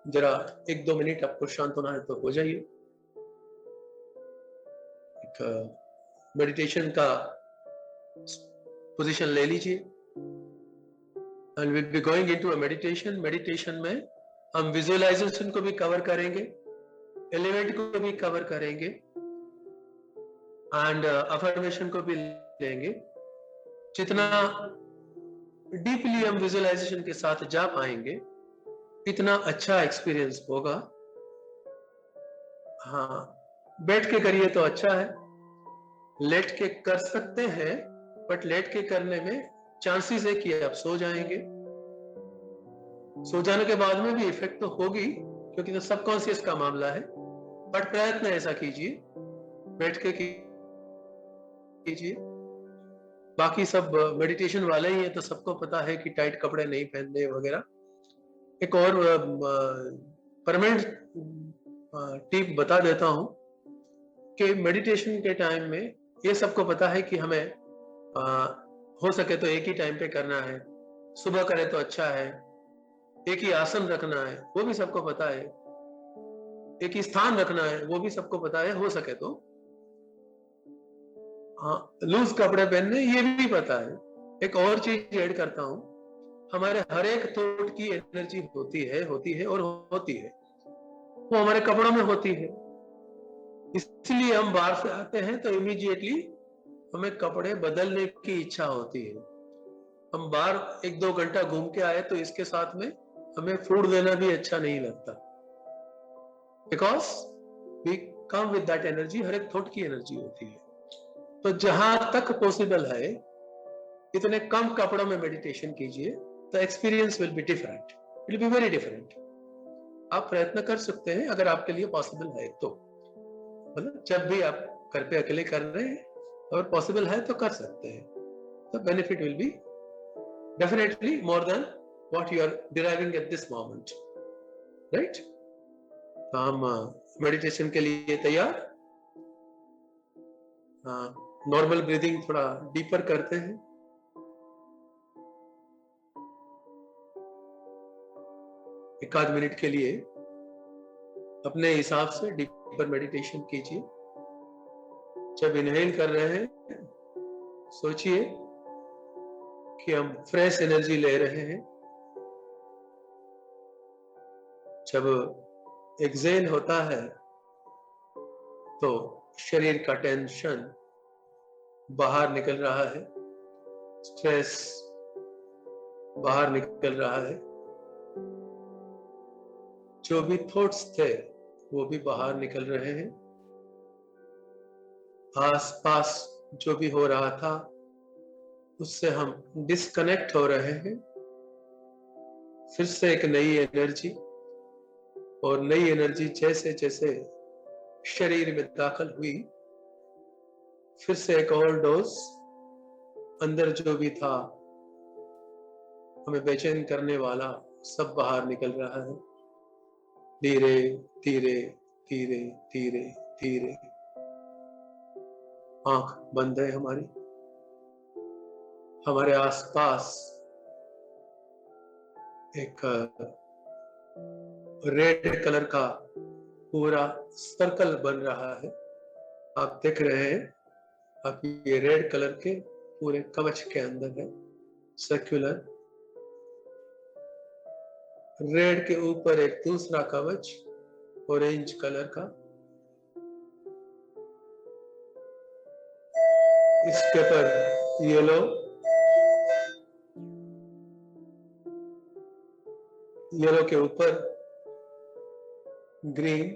जरा 1-2 मिनट आपको शांत होना है तो हो जाइए। एक मेडिटेशन का पोजीशन ले लीजिए। And will be going into a meditation. Meditation में हम विजुअलाइजेशन को भी कवर करेंगे, एलिमेंट को भी कवर करेंगे एंड अफर्मेशन को भी लेंगे। जितना डीपली हम विजुअलाइजेशन के साथ जा पाएंगे इतना अच्छा एक्सपीरियंस होगा। हाँ, बैठ के करिए तो अच्छा है, लेट के कर सकते हैं, बट लेट के करने में चांसेस है कि आप सो जाएंगे। सो जाने के बाद में भी इफेक्ट तो होगी क्योंकि तो सबकॉन्शियस का मामला है, बट प्रयत्न ऐसा कीजिए, बैठ के कीजिए। बाकी सब मेडिटेशन वाले ही है तो सबको पता है कि टाइट कपड़े नहीं पहनने वगैरह। एक और परमानेंट टिप बता देता हूं कि मेडिटेशन के टाइम में ये सबको पता है कि हमें हो सके तो एक ही टाइम पे करना है, सुबह करें तो अच्छा है, एक ही आसन रखना है वो भी सबको पता है, एक ही स्थान रखना है वो भी सबको पता है, हो सके तो हाँ लूज कपड़े पहनने ये भी पता है। एक और चीज ऐड करता हूं, हमारे हर एक थॉट की एनर्जी होती है और होती है, वो हमारे कपड़ों में होती है। इसलिए हम बाहर से आते हैं तो इमीडिएटली हमें कपड़े बदलने की इच्छा होती है। हम बाहर 1-2 घंटा घूम के आए तो इसके साथ में हमें फूड देना भी अच्छा नहीं लगता, because we come with that energy. हर एक थॉट की एनर्जी होती है। तो जहां तक पॉसिबल है इतने कम कपड़ों में मेडिटेशन कीजिए, तो experience will be different, will be very different. आप प्रयत्न कर सकते हैं अगर आपके लिए पॉसिबल है तो, मतलब जब भी आप घर पे अकेले कर रहे हैं और पॉसिबल है तो कर सकते हैं, तो benefit will be definitely more than what you are deriving at this moment, right. तो हम मेडिटेशन के लिए तैयार। नॉर्मल ब्रीदिंग थोड़ा डीपर करते हैं। एक आध मिनट के लिए अपने हिसाब से डीपर मेडिटेशन कीजिए। जब इनहेल कर रहे हैं सोचिए कि हम फ्रेश एनर्जी ले रहे हैं। जब एक्सहेल होता है तो शरीर का टेंशन बाहर निकल रहा है, स्ट्रेस बाहर निकल रहा है, जो भी थॉट्स थे वो भी बाहर निकल रहे हैं। आसपास जो भी हो रहा था उससे हम डिस्कनेक्ट हो रहे हैं। फिर से एक नई एनर्जी, और नई एनर्जी जैसे जैसे शरीर में दाखिल हुई, फिर से एक और डोज, अंदर जो भी था हमें बेचैन करने वाला सब बाहर निकल रहा है। धीरे धीरे धीरे धीरे धीरे आंख बंद है हमारी। हमारे आसपास एक रेड कलर का पूरा सर्कल बन रहा है। आप देख रहे हैं, आप ये रेड कलर के पूरे कवच के अंदर है, सर्कुलर। रेड के ऊपर एक दूसरा कवच ऑरेंज कलर का, इसके ऊपर येलो, येलो के ऊपर ग्रीन।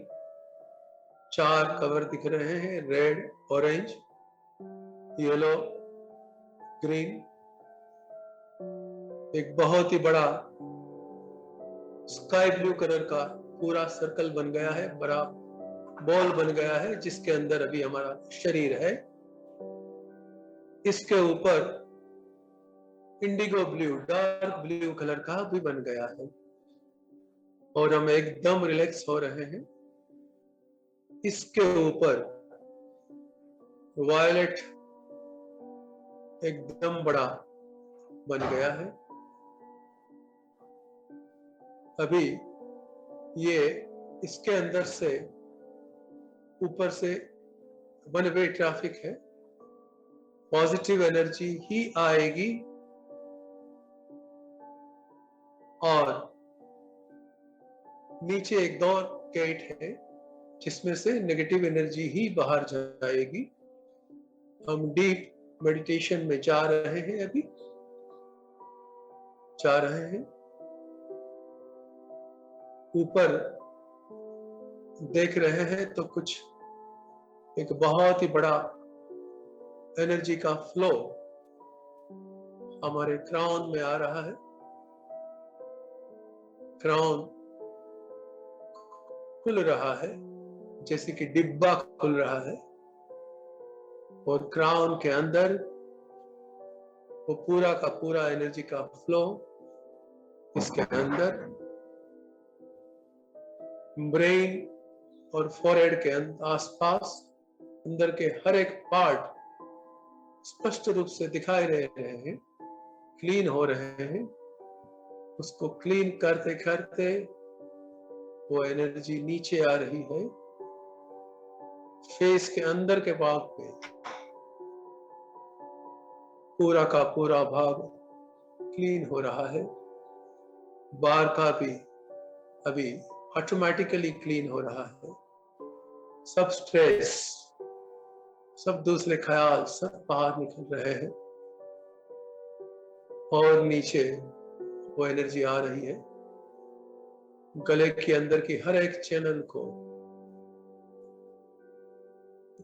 4 कवर दिख रहे हैं, रेड, ऑरेंज, येलो, ग्रीन। एक बहुत ही बड़ा स्काई ब्लू कलर का पूरा सर्कल बन गया है, बड़ा बॉल बन गया है, जिसके अंदर अभी हमारा शरीर है। इसके ऊपर Indigo blue, dark blue colour का भी बन गया है, और हम एकदम रिलैक्स हो रहे हैं। इसके ऊपर वायलेट एकदम बड़ा बन गया है। अभी ये इसके अंदर से ऊपर से वन वे ट्रैफिक है, पॉजिटिव एनर्जी ही आएगी और नीचे एक दो गेट है जिसमें से नेगेटिव एनर्जी ही बाहर जाएगी। हम डीप मेडिटेशन में जा रहे हैं, अभी जा रहे हैं। ऊपर देख रहे हैं तो कुछ एक बहुत ही बड़ा एनर्जी का फ्लो हमारे क्राउन में आ रहा है। क्राउन खुल रहा है जैसे कि डिब्बा खुल रहा है, और क्राउन के अंदर वो पूरा का पूरा एनर्जी का फ्लो इसके अंदर ब्रेन और फोरहेड के आसपास अंदर के हर एक पार्ट स्पष्ट रूप से दिखाई दे रहे हैं, क्लीन हो रहे हैं। उसको क्लीन करते करते वो एनर्जी नीचे आ रही है। फेस के अंदर के भाग में पूरा का पूरा भाग क्लीन हो रहा है। बाहर का भी अभी ऑटोमेटिकली क्लीन हो रहा है। सब स्ट्रेस, सब दूसरे ख्याल सब बाहर निकल रहे हैं और नीचे वो एनर्जी आ रही है। गले के अंदर की हर एक चैनल को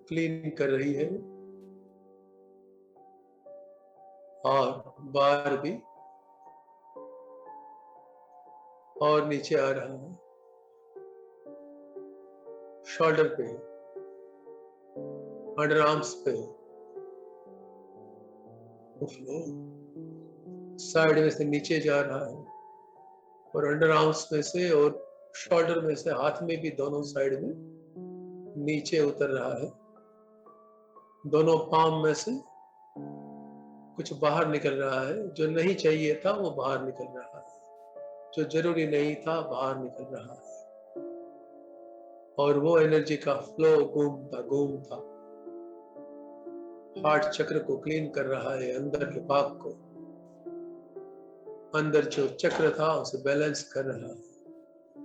क्लीन कर रही है और बाहर भी और नीचे आ रहा है। शोल्डर पे, अंडर आर्म्स पे साइड में से नीचे जा रहा है और अंडर आर्म्स में से और शोल्डर में से हाथ में भी दोनों साइड में नीचे उतर रहा है। दोनों पाम में से कुछ बाहर निकल रहा है, जो नहीं चाहिए था वो बाहर निकल रहा है, जो जरूरी नहीं था बाहर निकल रहा है। और वो एनर्जी का फ्लो घूमता हार्ट चक्र को क्लीन कर रहा है। अंदर के भाग को, अंदर जो चक्र था उसे बैलेंस कर रहा है,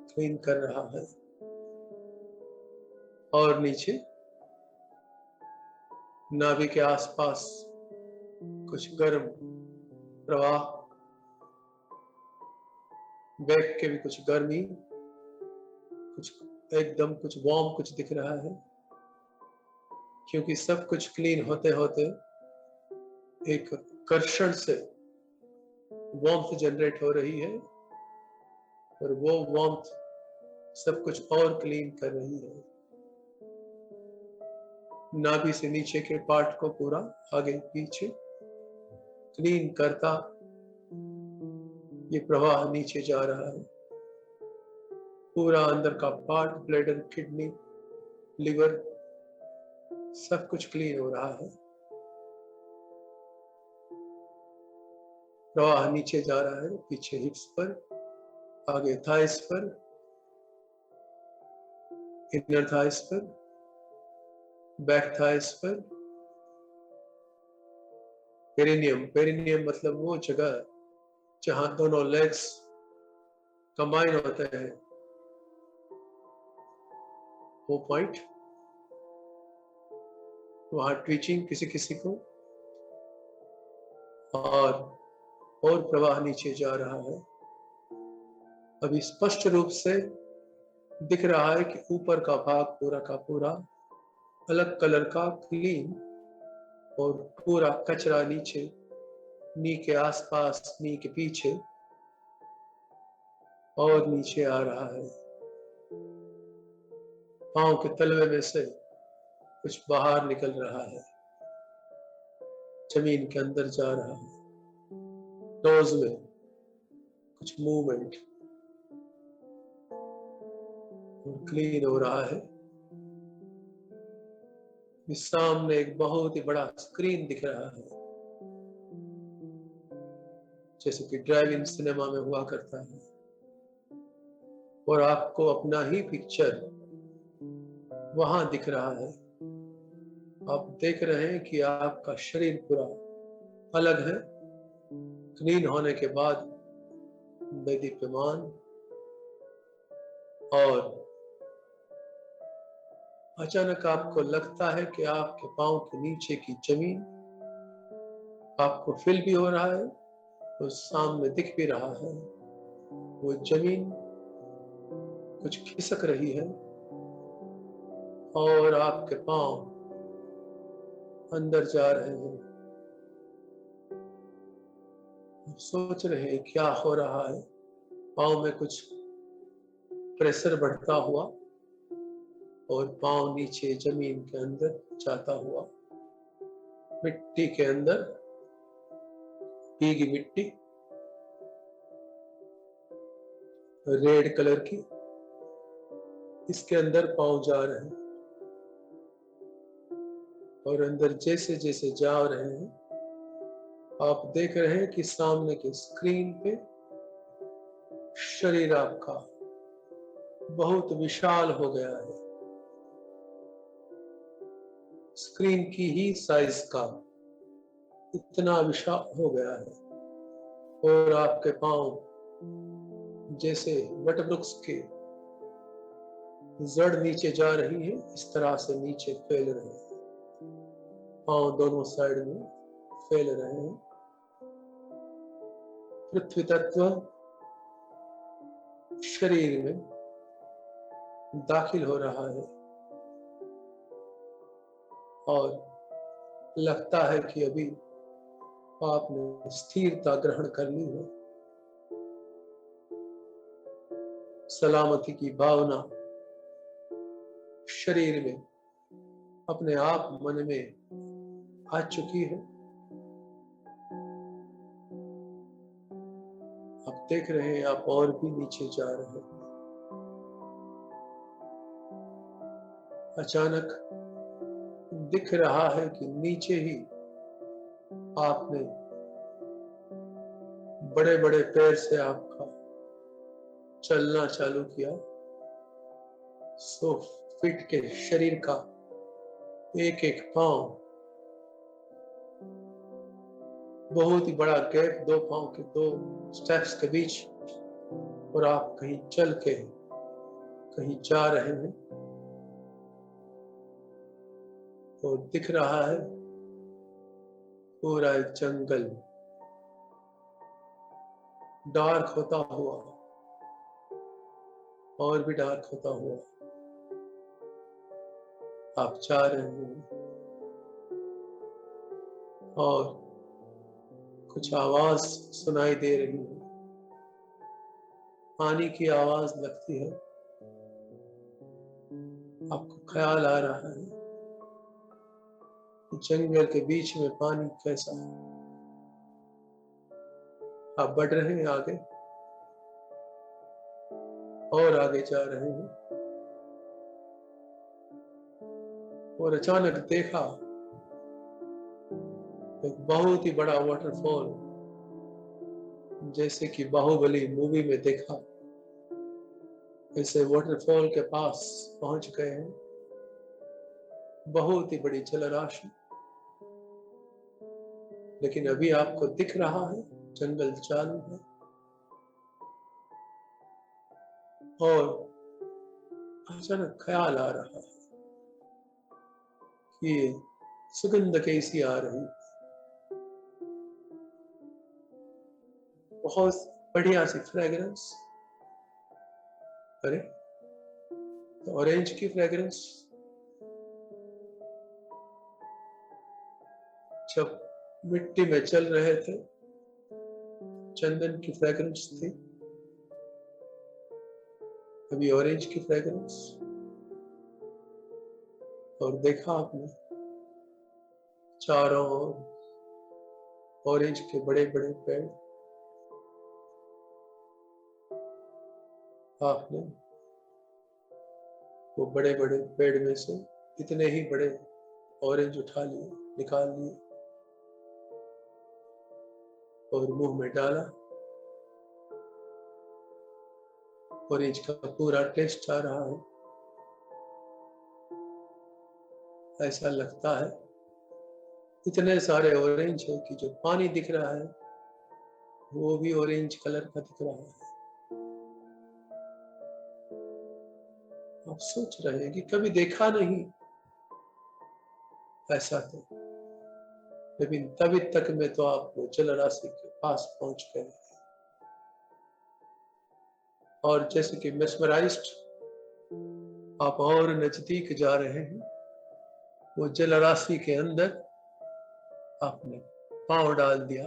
क्लीन कर रहा है। और नीचे नाभि के आसपास कुछ गर्म प्रवाह, बैक के भी कुछ गर्मी, कुछ एकदम कुछ वार्म कुछ दिख रहा है, क्योंकि सब कुछ क्लीन होते होते एक कर्षण से वार्मथ जनरेट हो रही है और वो वार्मथ सब कुछ और क्लीन कर रही है। नाभि से नीचे के पार्ट को पूरा आगे पीछे क्लीन करता ये प्रवाह नीचे जा रहा है। पूरा अंदर का पार्ट, ब्लैडर, किडनी, लिवर सब कुछ क्लीन हो रहा है। प्रवाह नीचे जा रहा है, पीछे हिप्स पर, आगे थाइस पर, इनर थाइस पर, बैक थाइस पर, पेरिनियम। पेरिनियम मतलब वो जगह जहां दोनों लेग्स कंबाइन होते हैं, वो पॉइंट, वहां ट्विचिंग किसी किसी को, और प्रवाह नीचे जा रहा है। अभी स्पष्ट रूप से दिख रहा है कि ऊपर का भाग पूरा का पूरा अलग कलर का क्लीन और पूरा कचरा नीचे, नी के आसपास, नी के पीछे और नीचे आ रहा है। पांव के तलवे में से कुछ बाहर निकल रहा है, जमीन के अंदर जा रहा है। टोज में कुछ मूवमेंट क्लीन हो रहा है। इस सामने एक बहुत ही बड़ा स्क्रीन दिख रहा है, जैसे कि ड्राइव इन सिनेमा में हुआ करता है। और आपको अपना ही पिक्चर वहां दिख रहा है। आप देख रहे हैं कि आपका शरीर पूरा अलग है, क्लीन होने के बाद देदीप्यमान, और अचानक आपको लगता है कि आपके पांव के नीचे की जमीन आपको फील भी हो रहा है, तो सामने दिख भी रहा है। वो जमीन कुछ खिसक रही है और आपके पांव अंदर जा रहे हैं। आप सोच रहे हैं क्या हो रहा है। पांव में कुछ प्रेशर बढ़ता हुआ और पांव नीचे जमीन के अंदर जाता हुआ, मिट्टी के अंदर, भीगी मिट्टी, रेड कलर की, इसके अंदर पांव जा रहे हैं। और अंदर जैसे जैसे जा रहे हैं, आप देख रहे हैं कि सामने के स्क्रीन पे शरीर आपका बहुत विशाल हो गया है, स्क्रीन की ही साइज का इतना विशाल हो गया है। और आपके पांव जैसे वटवृक्ष के जड़ नीचे जा रही है, इस तरह से नीचे फैल रहे हैं। पांव दोनों साइड में फैल रहे हैं। पृथ्वी तत्व शरीर में दाखिल हो रहा है और लगता है कि अभी आपने स्थिरता ग्रहण कर ली है। सलामती की भावना शरीर में अपने आप मन में आ चुकी है। आप देख रहे हैं, आप और भी नीचे जा रहे हैं। अचानक दिख रहा है कि नीचे ही आपने बड़े बड़े पैर से आपका चलना चालू किया। 100 फीट के शरीर का एक एक पांव, बहुत ही बड़ा गैप, 2 पांव के 2 स्टेप्स के बीच, और आप कहीं चल के कहीं जा रहे हैं। और दिख रहा है पूरा एक जंगल डार्क होता हुआ और भी डार्क होता हुआ आप जा रहे हैं। और कुछ आवाज सुनाई दे रही है, पानी की आवाज लगती है। आपको ख्याल आ रहा है जंगल के बीच में पानी कैसा है। आप बढ़ रहे हैं आगे और आगे जा रहे हैं, और अचानक देखा एक बहुत ही बड़ा वाटरफॉल, जैसे कि बाहुबली मूवी में देखा, ऐसे वाटरफॉल के पास पहुंच गए हैं। बहुत ही बड़ी जलराशि, लेकिन अभी आपको दिख रहा है जंगल चालू है। और अचानक ख्याल आ रहा है कि सुगंध कैसी आ रही, बहुत बढ़िया सी फ्रेग्रेंस। अरे, तो ऑरेंज की फ्रेग्रेंस। जब मिट्टी में चल रहे थे चंदन की फ्रेग्रेंस थी, अभी ऑरेंज की फ्रेग्रेंस। और देखा आपने चारों ओर ऑरेंज के बड़े बड़े पेड़। आपने वो बड़े बड़े पेड़ में से इतने ही बड़े ऑरेंज उठा लिए, निकाल लिए और मुंह में डाला। ऑरेंज का पूरा टेस्ट आ रहा है। ऐसा लगता है इतने सारे ऑरेंज है कि जो पानी दिख रहा है वो भी ऑरेंज कलर का दिख रहा है। आप सोच रहे हैं कि कभी देखा नहीं ऐसा, तो लेकिन तभी तक में तो आप वो जल राशि के पास पहुंच गए और जैसे कि मेस्मराइज्ड आप और नजदीक जा रहे हैं। वो जल राशि के अंदर आपने पांव डाल दिया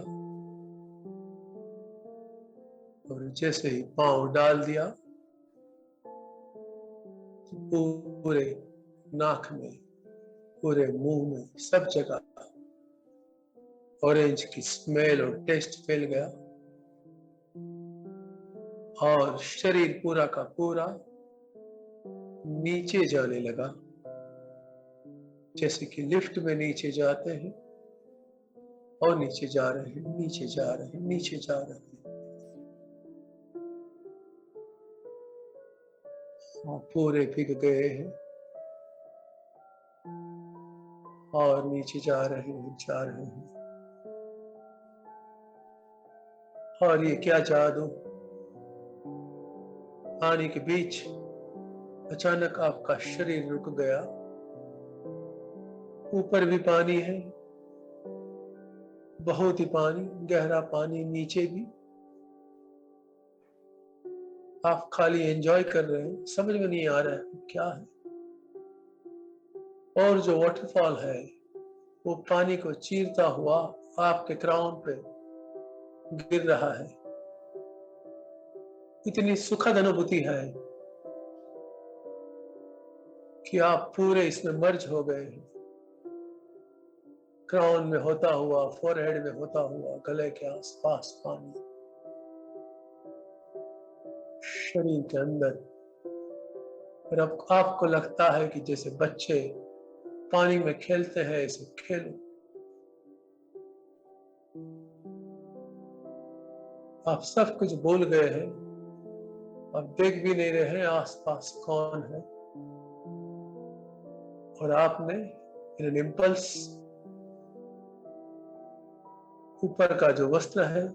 और जैसे ही पांव डाल दिया तो पूरे नाक में, पूरे मुंह में, सब जगह ऑरेंज की स्मेल और टेस्ट फैल गया और शरीर पूरा का पूरा नीचे जाने लगा, जैसे कि लिफ्ट में नीचे जाते हैं और नीचे जा रहे हैं, नीचे जा रहे हैं, नीचे जा रहे हैं। पूरे भीग गए हैं और नीचे जा रहे हैं, जा रहे हैं। और ये क्या जादू, पानी के बीच अचानक आपका शरीर रुक गया। ऊपर भी पानी है, बहुत ही पानी, गहरा पानी, नीचे भी। आप खाली एंजॉय कर रहे हैं, समझ में नहीं आ रहा है क्या है। और जो वाटरफॉल है वो पानी को चीरता हुआ आपके क्राउन पे गिर रहा है। इतनी सुखद अनुभूति है कि आप पूरे इसमें मर्ज हो गए हैं। क्राउन में होता हुआ, फोरहेड में होता हुआ, गले के आसपास पानी, शरीर के अंदर। और अब आपको लगता है कि जैसे बच्चे पानी में खेलते हैं ऐसे खेलो। आप सब कुछ भूल गए हैं, आप देख भी नहीं रहे हैं आसपास कौन है। और आपने इन एन इम्पल्स ऊपर का जो वस्त्र है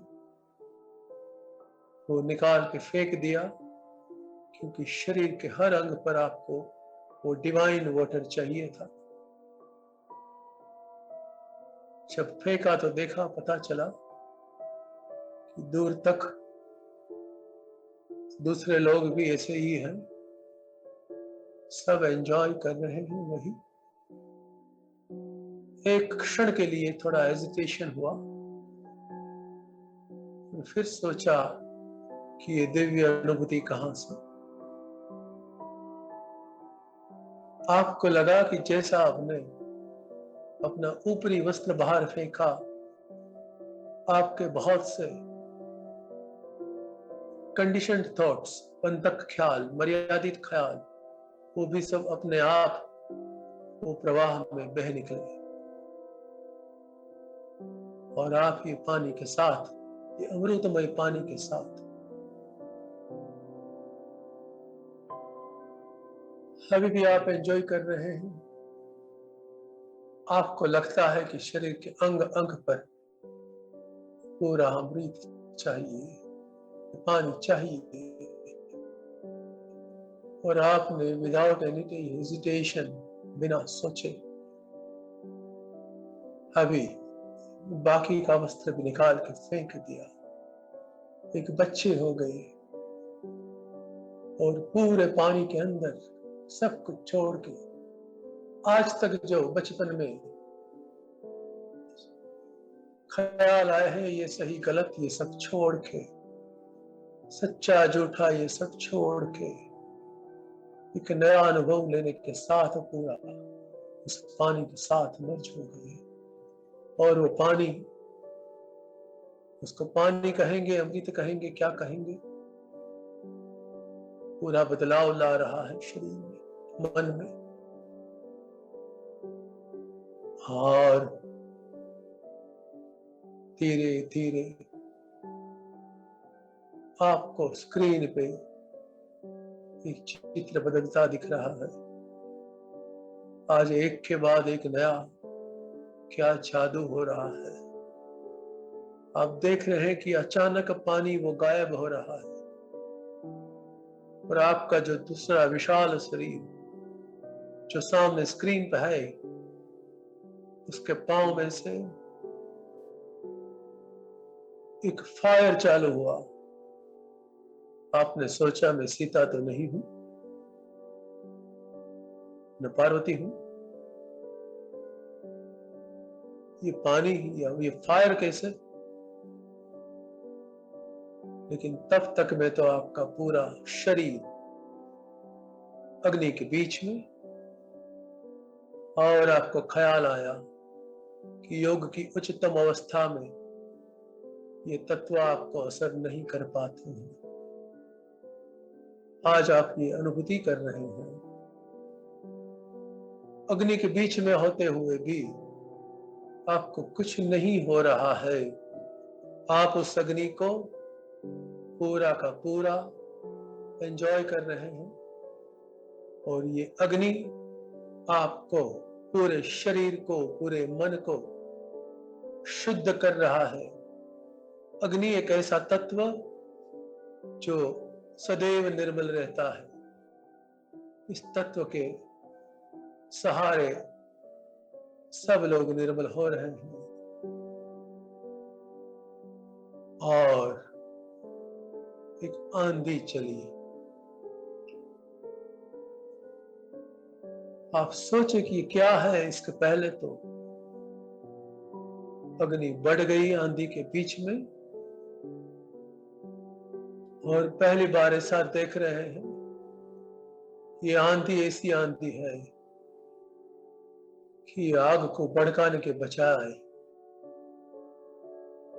वो निकाल के फेंक दिया, क्योंकि शरीर के हर अंग पर आपको वो डिवाइन वाटर चाहिए था। जब फेंका तो देखा, पता चला कि दूर तक दूसरे लोग भी ऐसे ही हैं, सब एंजॉय कर रहे हैं। वही एक क्षण के लिए थोड़ा हेजिटेशन हुआ, फिर सोचा कि ये दिव्य अनुभूति कहां से। आपको लगा कि जैसा आपने अपना ऊपरी वस्त्र बाहर फेंका, आपके बहुत से कंडीशनड थॉट्स, बंधक ख्याल, मर्यादित ख्याल, वो भी सब अपने आप वो प्रवाह में बह निकले और आप ये पानी के साथ, ये अमृतमय पानी के साथ अभी भी आप एंजॉय कर रहे हैं। आपको लगता है कि शरीर के अंग अंग पर पूरा अमृत चाहिए, पानी चाहिए। और आपने विदाउट एनी हेजिटेशन, बिना सोचे अभी बाकी का वस्त्र भी निकाल के फेंक दिया। एक बच्चे हो गए और पूरे पानी के अंदर सब कुछ छोड़ के, आज तक जो बचपन में ख्याल आए हैं, ये सही गलत ये सब छोड़ के, सच्चा झूठा ये सब छोड़ के, एक नया अनुभव लेने के साथ पूरा उस पानी के साथ मर्ज हो गए। और वो पानी, उसको पानी कहेंगे, अमृत कहेंगे, क्या कहेंगे, पूरा बदलाव ला रहा है शरीर में, मन में। और धीरे धीरे आपको स्क्रीन पे एक चित्र बदलता दिख रहा है। आज एक के बाद एक नया क्या जादू हो रहा है। आप देख रहे हैं कि अचानक पानी वो गायब हो रहा है और आपका जो दूसरा विशाल शरीर जो सामने स्क्रीन पे है, उसके पांव में से एक फायर चालू हुआ। आपने सोचा मैं सीता तो नहीं हूं, मैं पार्वती हूं। ये पानी या ये फायर कैसे? लेकिन तब तक में तो आपका पूरा शरीर अग्नि के बीच में, और आपको ख्याल आया कि योग की उच्चतम अवस्था में ये तत्व आपको असर नहीं कर पाते हैं। आज आप ये अनुभूति कर रहे हैं, अग्नि के बीच में होते हुए भी आपको कुछ नहीं हो रहा है। आप उस अग्नि को पूरा का पूरा एंजॉय कर रहे हैं और ये अग्नि आपको, पूरे शरीर को, पूरे मन को शुद्ध कर रहा है। अग्नि एक ऐसा तत्व जो सदैव निर्मल रहता है। इस तत्व के सहारे सब लोग निर्मल हो रहे हैं और एक आंधी चली। आप सोचे कि क्या है। इसके पहले तो अग्नि बढ़ गई आंधी के बीच में और पहली बार ऐसा देख रहे हैं। ये आंधी ऐसी आंधी है कि आग को भड़काने के बजाय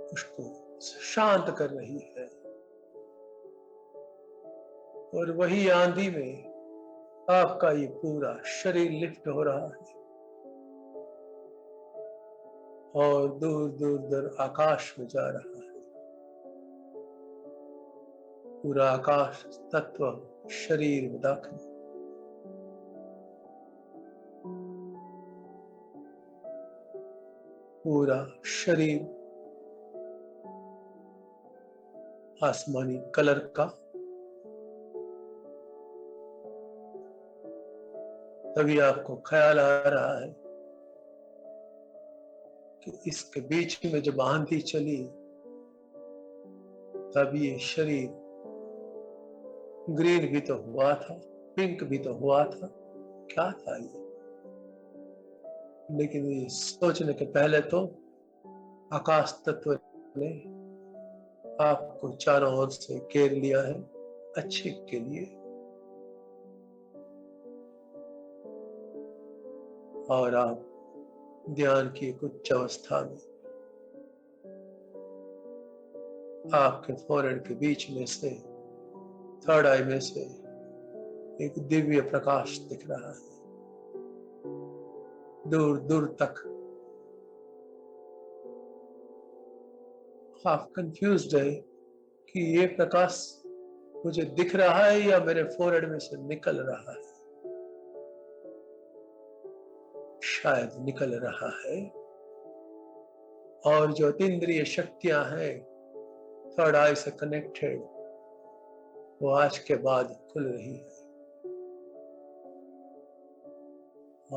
उसको शांत कर रही है। और वही आंधी में आपका ये पूरा शरीर लिफ्ट हो रहा है और दूर दूर दूर आकाश में जा रहा है। पूरा आकाश तत्व शरीर में दाखिल, पूरा शरीर आसमानी कलर का। तभी आपको ख्याल आ रहा है कि इसके बीच में जब आंधी चली तब ये शरीर ग्रीन भी तो हुआ था, पिंक भी तो हुआ था, क्या था ये? लेकिन ये सोचने के पहले तो आकाश तत्व ने आपको चारों ओर से घेर लिया है अच्छे के लिए। और आप ध्यान की एक उच्च अवस्था में आपके फोrehead के बीच में से, थर्ड आई में से एक दिव्य प्रकाश दिख रहा है दूर दूर तक। आप कंफ्यूज्ड है कि ये प्रकाश मुझे दिख रहा है या मेरे फोrehead में से निकल रहा है। शायद निकल रहा है और जो अतीन्द्रिय शक्तियां हैं थर्ड आई से कनेक्टेड, वो आज के बाद खुल रही है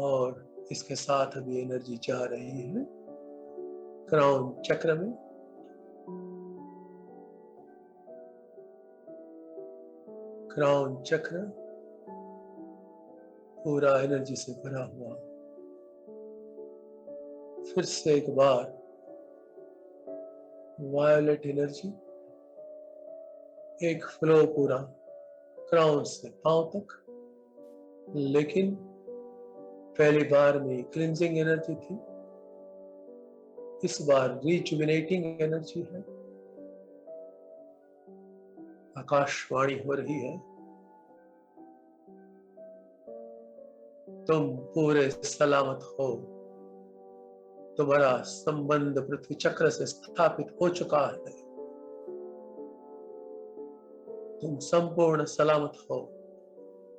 और इसके साथ अभी एनर्जी जा रही है क्राउन चक्र में। क्राउन चक्र पूरा एनर्जी से भरा हुआ। फिर से एक बार वायोलेट एनर्जी, एक फ्लो पूरा क्राउन से पांव तक। लेकिन पहली बार में क्लिंजिंग एनर्जी थी, इस बार रिजुविनेटिंग एनर्जी है। आकाशवाणी हो रही है, तुम पूरे सलामत हो। तुम्हारा संबंध पृथ्वी चक्र से स्थापित हो चुका है। तुम संपूर्ण सलामत हो।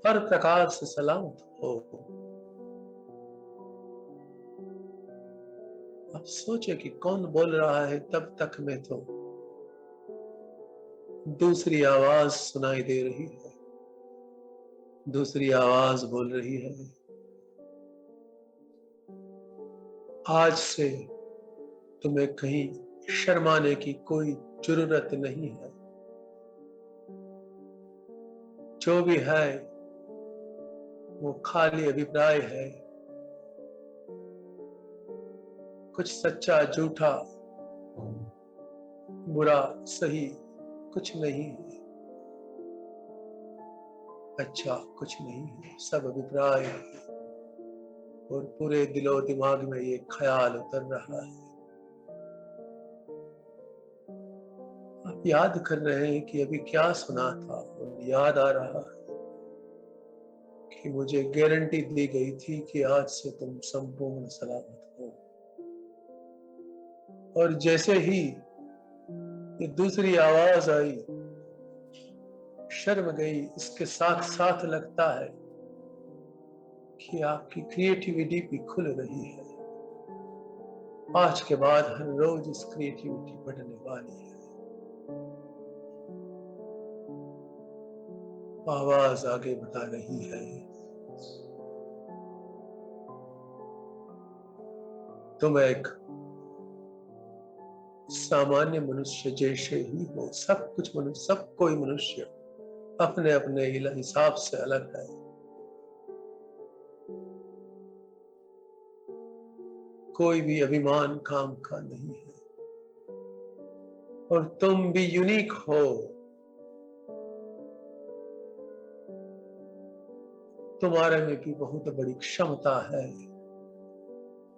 हर प्रकार से सलामत हो। अब सोचे कि कौन बोल रहा है, तब तक में तो दूसरी आवाज सुनाई दे रही है। दूसरी आवाज बोल रही है, आज से तुम्हें कहीं शर्माने की कोई जरूरत नहीं है। जो भी है वो खाली अभिप्राय है। कुछ सच्चा झूठा, बुरा सही कुछ नहीं है। अच्छा कुछ नहीं है, सब अभिप्राय है। और पूरे दिलो दिमाग में ये ख्याल उतर रहा है। आप याद कर रहे हैं कि अभी क्या सुना था, और याद आ रहा है कि मुझे गारंटी दी गई थी कि आज से तुम संपूर्ण सलामत हो। और जैसे ही ये दूसरी आवाज आई, शर्म गई। इसके साथ साथ लगता है कि आपकी क्रिएटिविटी भी खुल रही है। आज के बाद हर रोज इस क्रिएटिविटी बढ़ने वाली है। आवाज आगे बता रही है, तुम एक सामान्य मनुष्य जैसे ही हो। सब कुछ मनुष्य, सब कोई मनुष्य अपने अपने हिसाब से अलग है। कोई भी अभिमान काम का नहीं है। और तुम भी यूनिक हो। तुम्हारे में भी बहुत बड़ी क्षमता है।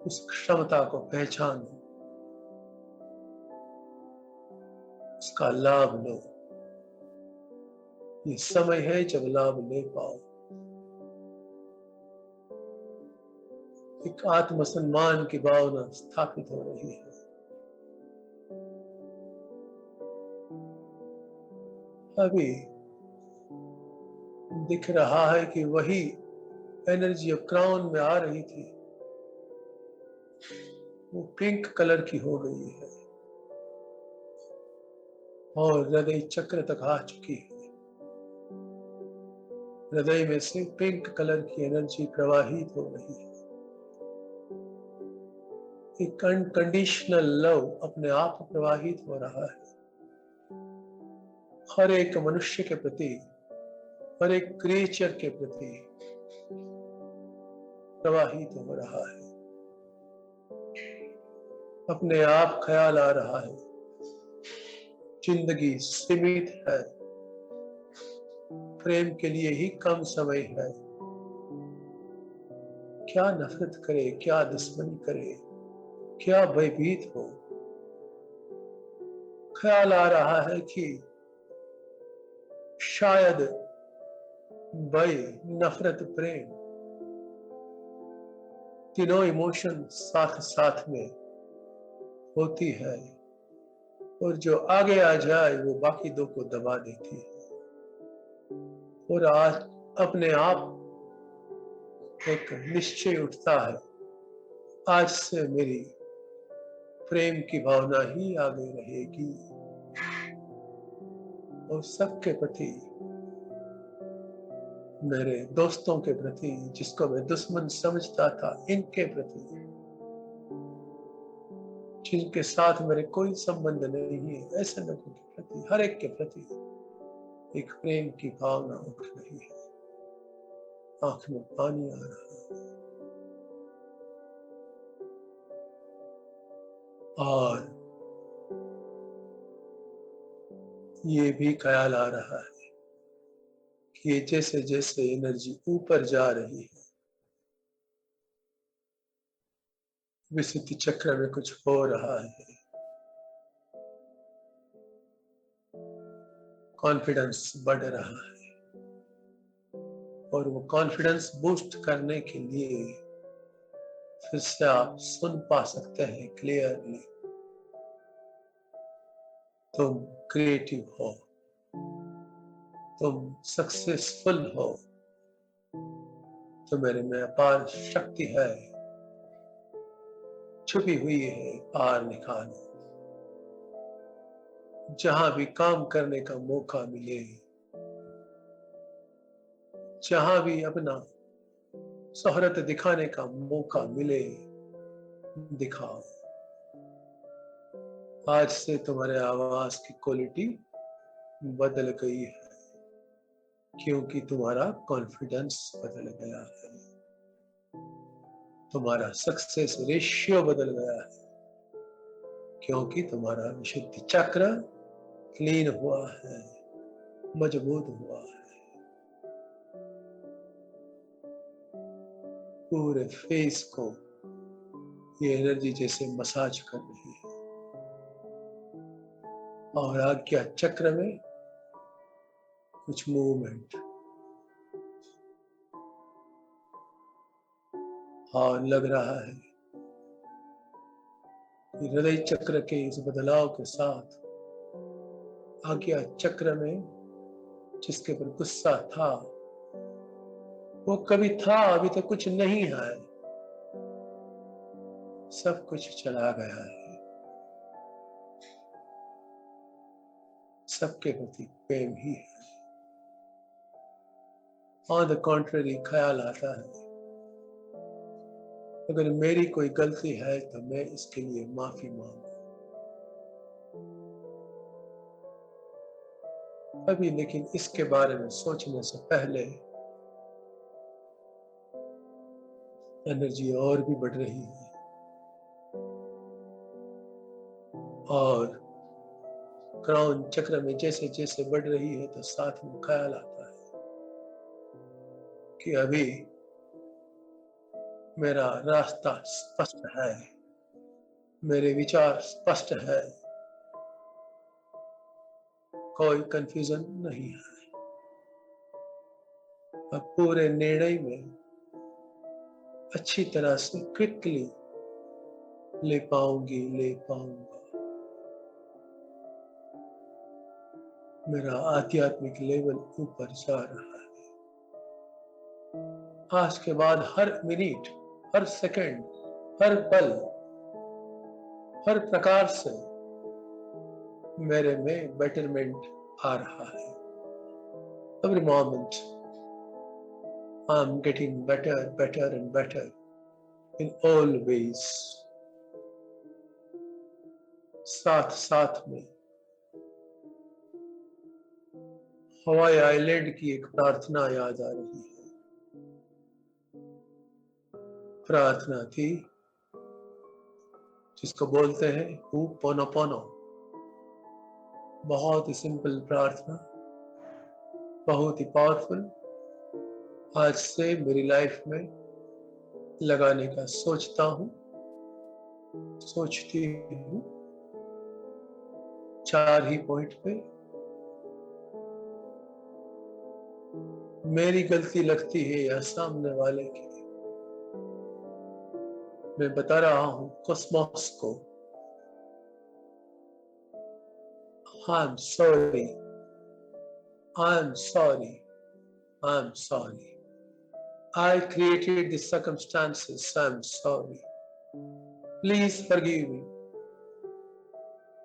उस क्षमता को पहचानो, उसका लाभ लो। ये समय है जब लाभ ले पाओ। एक आत्मसम्मान की भावना स्थापित हो रही है। अभी दिख रहा है कि वही एनर्जी अब क्राउन में आ रही थी, वो पिंक कलर की हो गई है और हृदय चक्र तक आ चुकी है। हृदय में से पिंक कलर की एनर्जी प्रवाहित हो रही है। एक अनकंडीशनल लव अपने आप प्रवाहित हो रहा है, हर एक मनुष्य के प्रति, हर एक क्रिएचर के प्रति प्रवाहित हो रहा है। अपने आप ख्याल आ रहा है, जिंदगी सीमित है, प्रेम के लिए ही कम समय है। क्या नफरत करे, क्या दुश्मनी करे, क्या भयभीत हो। ख्याल आ रहा है कि शायद भय, नफरत, प्रेम, तीनों इमोशन साथ साथ में होती है, और जो आगे आ जाए वो बाकी दो को दबा देती है। और आज अपने आप एक निश्चय उठता है, आज से मेरी प्रेम की भावना ही आगे रहेगी। और सबके प्रति, मेरे दोस्तों के प्रति, जिसको मैं दुश्मन समझता था, इनके प्रति, जिनके साथ मेरे कोई संबंध नहीं है, ऐसे लोगों के प्रति, हर एक के प्रति एक प्रेम की भावना उठ रही है। आंख में पानी आ रहा है। और ये भी ख्याल आ रहा है कि जैसे जैसे एनर्जी ऊपर जा रही है, विशुद्धि चक्र में कुछ हो रहा है। कॉन्फिडेंस बढ़ रहा है, और वो कॉन्फिडेंस बूस्ट करने के लिए फिर से आप सुन पा सकते हैं क्लियरली, तुम क्रिएटिव हो, तुम सक्सेसफुल हो, तो मेरे में अपार शक्ति है, छुपी हुई है, पार निकालो। जहां भी काम करने का मौका मिले, जहां भी अपना शोहरत दिखाने का मौका मिले, दिखाओ। आज से तुम्हारे आवाज की क्वालिटी बदल गई है, क्योंकि तुम्हारा कॉन्फिडेंस बदल गया है, तुम्हारा सक्सेस रेशियो बदल गया है, क्योंकि तुम्हारा विशुद्धि चक्र क्लीन हुआ है, मजबूत हुआ है। पूरे फेस को ये एनर्जी जैसे मसाज कर रही है, और आज्ञा चक्र में कुछ मूवमेंट, और लग रहा है कि हृदय चक्र के इस बदलाव के साथ आज्ञा चक्र में जिसके ऊपर गुस्सा था, वो कभी था, अभी तक कुछ नहीं है, सब कुछ चला गया है। सबके प्रति प्रेम ही है। ऑन द कॉन्ट्ररी ख्याल आता है, अगर मेरी कोई गलती है तो मैं इसके लिए माफी मांगू। अभी लेकिन इसके बारे में सोचने से पहले एनर्जी और भी बढ़ रही है, और क्राउन चक्र में जैसे जैसे बढ़ रही है तो साथ में ख्याल आता है कि अभी मेरा रास्ता स्पष्ट है, मेरे विचार स्पष्ट है, कोई कंफ्यूजन नहीं है। अब पूरे निर्णय में अच्छी तरह से क्विकली ले पाऊंगी, ले पाऊंगा। मेरा आध्यात्मिक लेवल ऊपर जा रहा है। आज के बाद हर मिनट, हर सेकंड, हर पल, हर प्रकार से मेरे में बेटरमेंट आ रहा है। Every moment I'm getting better, better and better in all ways. साथ साथ में हवाई आइलैंड की एक प्रार्थना याद आ रही है। प्रार्थना थी जिसको बोलते हैं हो'पोनोपोनो। बहुत ही सिंपल प्रार्थना, बहुत ही पावरफुल। आज से मेरी लाइफ में लगाने का सोचता हूँ, सोचती हूँ। 4 ही पॉइंट पे मेरी गलती लगती है या सामने वाले की, मैं बता रहा हूँ कॉस्मोस को, I'm sorry, I'm sorry, I'm sorry. I created the circumstances, I'm sorry. Please forgive me.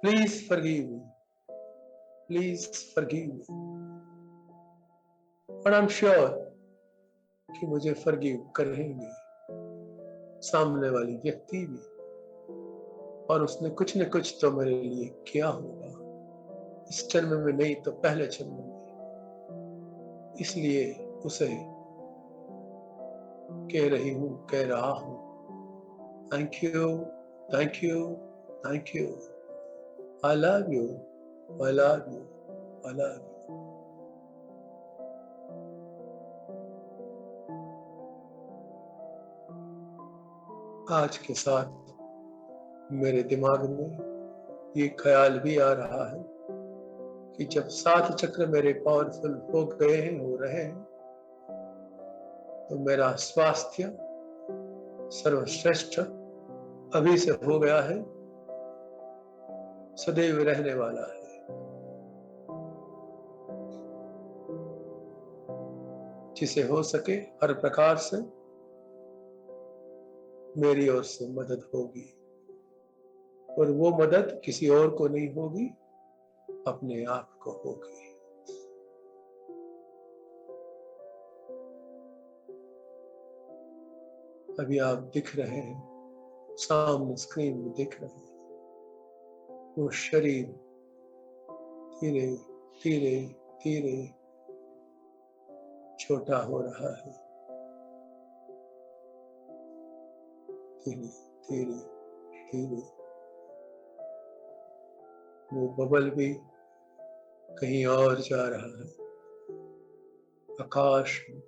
Please forgive me. Please forgive me. और I'm sure कि मुझे forgive करेंगे सामने वाली व्यक्ति भी, और उसने कुछ न कुछ तो मेरे लिए किया होगा, इस जन्म में नहीं तो पहले जन्म में। इसलिए उसे कह रहा हूँ thank you, thank you, thank you. I love you, I love you, I love you. आज के साथ मेरे दिमाग में ये ख्याल भी आ रहा है कि जब 7 चक्र मेरे पावरफुल हो गए हैं, हो रहे हैं, तो मेरा स्वास्थ्य सर्वश्रेष्ठ अभी से हो गया है, सदैव रहने वाला है। जिसे हो सके हर प्रकार से मेरी ओर से मदद होगी, और वो मदद किसी और को नहीं होगी, अपने आप को होगी। अभी आप दिख रहे हैं, सामने स्क्रीन में दिख रहे हैं, वो शरीर धीरे धीरे धीरे छोटा हो रहा है, धीरे धीरे धीरे। वो बबल भी कहीं और जा रहा है, आकाश में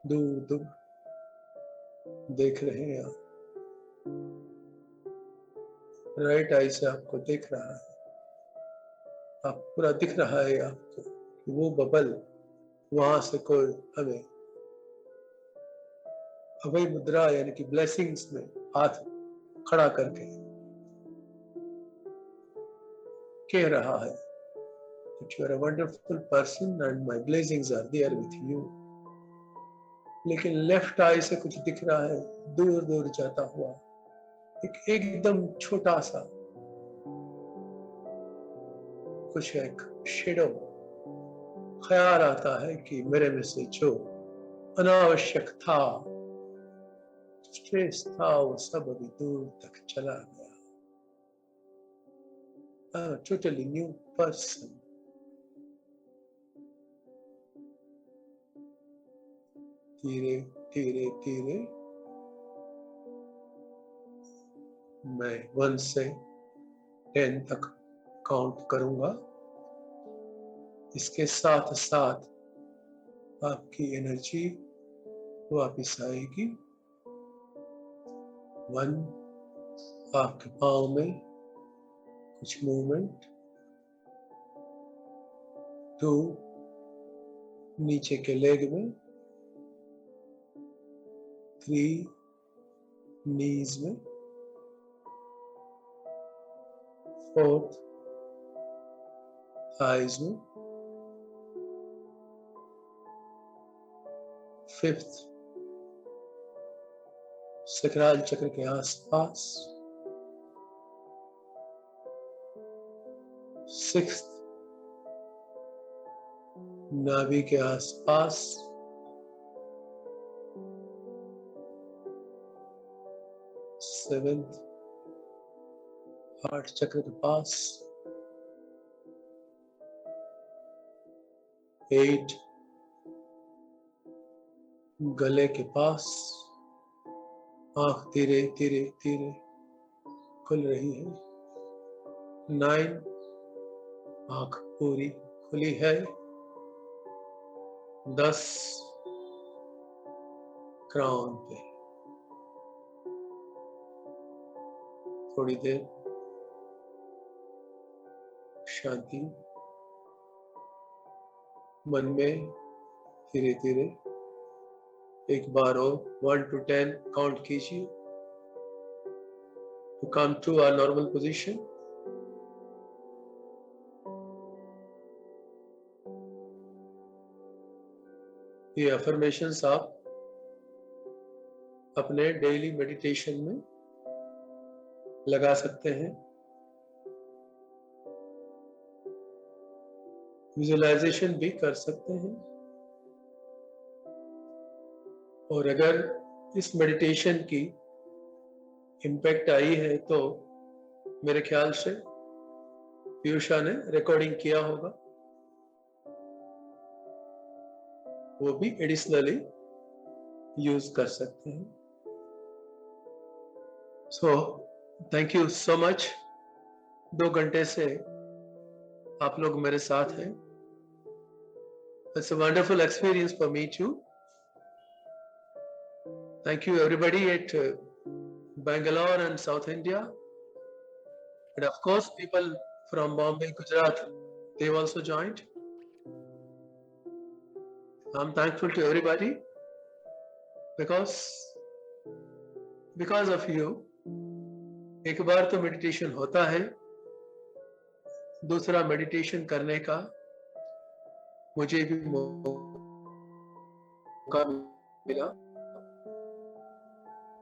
दूर दूर देख रहे हैं आप। राइट आई से आपको दिख रहा है, आप पूरा दिख रहा है आपको कि वो बबल वहां से कोई हमें अभय मुद्रा यानी कि ब्लेसिंग्स में हाथ खड़ा करके कह रहा है that you are a wonderful person and my blessings are there with you। लेकिन लेफ्ट आई से कुछ दिख रहा है, दूर दूर जाता हुआ एकदम छोटा सा कुछ एक शेडो। ख्याल आता है कि मेरे में से जो अनावश्यक था, स्ट्रेस था, वो सब अभी दूर तक चला गया। Totally new person. धीरे धीरे धीरे मैं 1 से 10 तक काउंट करूंगा। इसके साथ साथ आपकी एनर्जी वापिस आएगी। 1, आपके पाँव में कुछ मूवमेंट। 2, नीचे के लेग में। 3, नीज में। 4, थाइज में। 5, सकराल चक्र के आसपास। 6, नाभि के आसपास। 7, हार्ट चक्र के पास। 8, गले के पास। आंख धीरे धीरे धीरे खुल रही है। 9, आंख पूरी खुली है। 10, क्राउन पे। थोड़ी देर शांति मन में धीरे धीरे एक बार और 1 to 10 काउंट कीजिए to come to our normal position। ये अफर्मेशंस आप अपने डेली मेडिटेशन में लगा सकते हैं। विजुअलाइजेशन भी कर सकते हैं। और अगर इस मेडिटेशन की इम्पैक्ट आई है तो मेरे ख्याल से पीयूषा ने रिकॉर्डिंग किया होगा, वो भी एडिशनली यूज कर सकते हैं। So thank you so much. 2 घंटे से आप लोग मेरे साथ हैं। It's a wonderful experience for me too। Thank you everybody at Bangalore and South India, and of course people from Bombay, Gujarat, they've also joined। I'm thankful to everybody because of you। एक बार तो meditation होता है, दूसरा meditation करने का मुझे भी मौका मिला।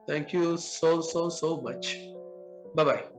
Thank you so much. Bye bye.